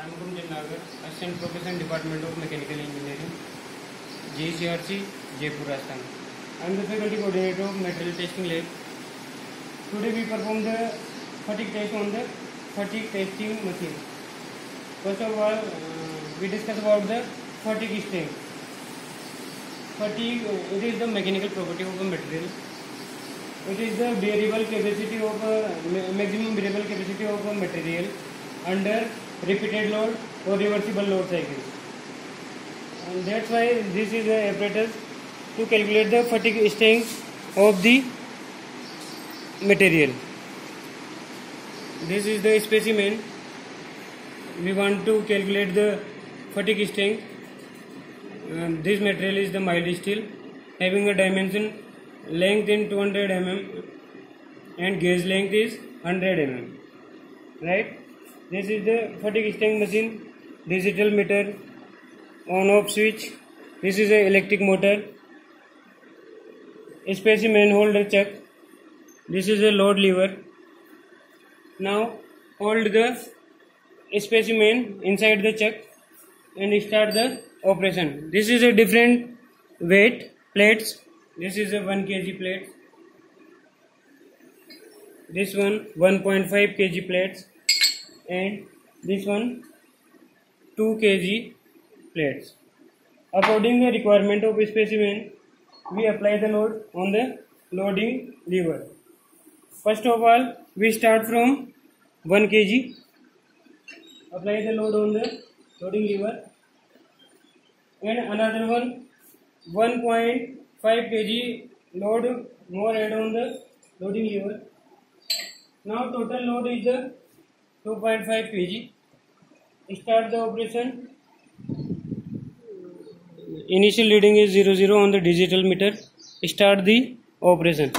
I am Kumjit Nagar, Assistant Professor, Department of Mechanical Engineering, JCRC, Jaipur, Rajasthan. I am the Faculty Coordinator of Material Testing Lab. Today we perform the fatigue test on the fatigue testing machine. First of all, we discuss about the fatigue strength. Fatigue, it is the mechanical property of a material. It is the bearable capacity of maximum bearable capacity of a material under repeated load or reversible load cycles. And that's why this is the apparatus to calculate the fatigue strength of the material. This is the specimen. We want to calculate the fatigue strength. This material is the mild steel, having a dimension length in 200 mm and gauge length is 100 mm. Right? This is the fatigue strength machine, digital meter, on off switch. This is a electric motor, a specimen holder chuck. This is a load lever. Now hold the specimen inside the chuck and start the operation. This is a different weight plates. This is a 1 kg plate. This one 1.5 kg plates, and this one 2 kg plates. According to the requirement of specimen, we apply the load on the loading lever. First of all, we start from 1 kg. Apply the load on the loading lever, and another one 1.5 kg load more add on the loading lever. Now total load is the 2.5 kg. Start the operation. Initial reading is 00 on the digital meter. Start the operation.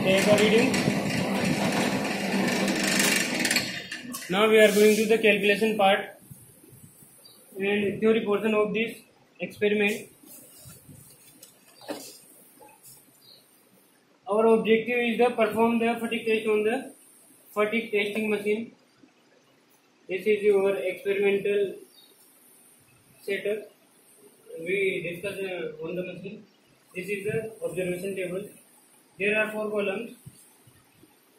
Take a reading. Now we are going to the calculation part and theory portion of this experiment. Our objective is to perform the fatigue test on the fatigue testing machine. This is your experimental setup. We discuss on the machine. This is the observation table. There are 4 columns: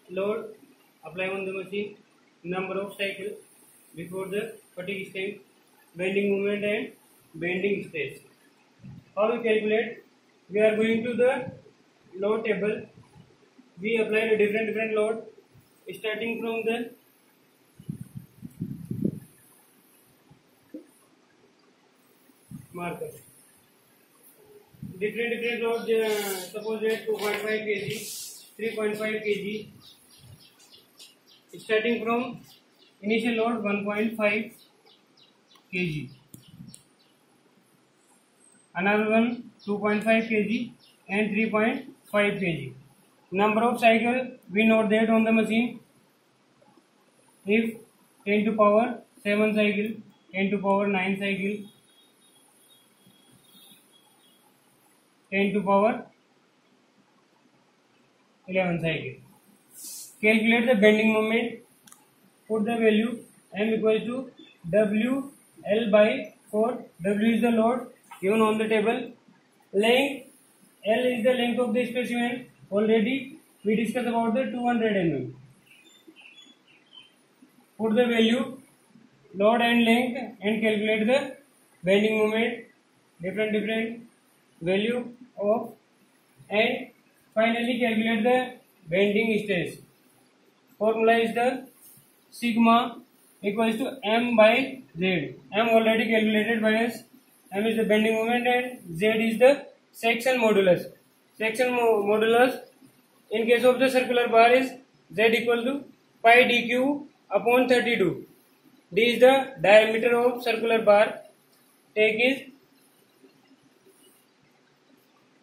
load, apply on the machine, number of cycles before the fatigue strength, bending moment and bending stress. How we calculate? We are going to the load table. We apply a different load starting from the marker. Different loads, suppose that 2.5 kg, 3.5 kg, starting from initial load 1.5 kg, another one 2.5 kg and 3.5 kg. Number of cycle we note that on the machine. If 10 to power 7 cycle, 10 to power 9 cycle, 10 to power 11 cycle. Calculate the bending moment. Put the value m equals to WL by 4. W is the load given on the table. Length L is the length of the specimen. Already we discussed about the 200 mm. Put the value, load and length, and calculate the bending moment. Different value of, and finally calculate the bending stress. Formula is the sigma equals to m by z. M already calculated by us. M is the bending moment and z is the section modulus. Section modulus In case of the circular bar is Z equal to pi dq upon 32. D is the diameter of circular bar. Take is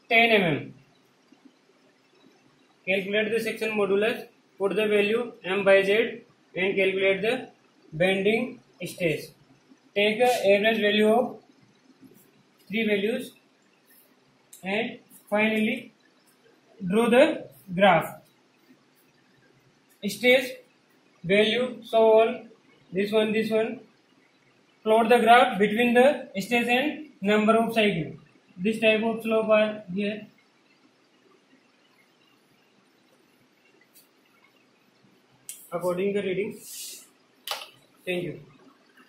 10 mm. Calculate the section modulus. Put the value m by z and calculate the bending stress. Take a average value of 3 values and finally draw the graph. Stress value, so on, this one. Plot the graph between the stress and number of cycles. This type of slope are here. According to the reading. Thank you.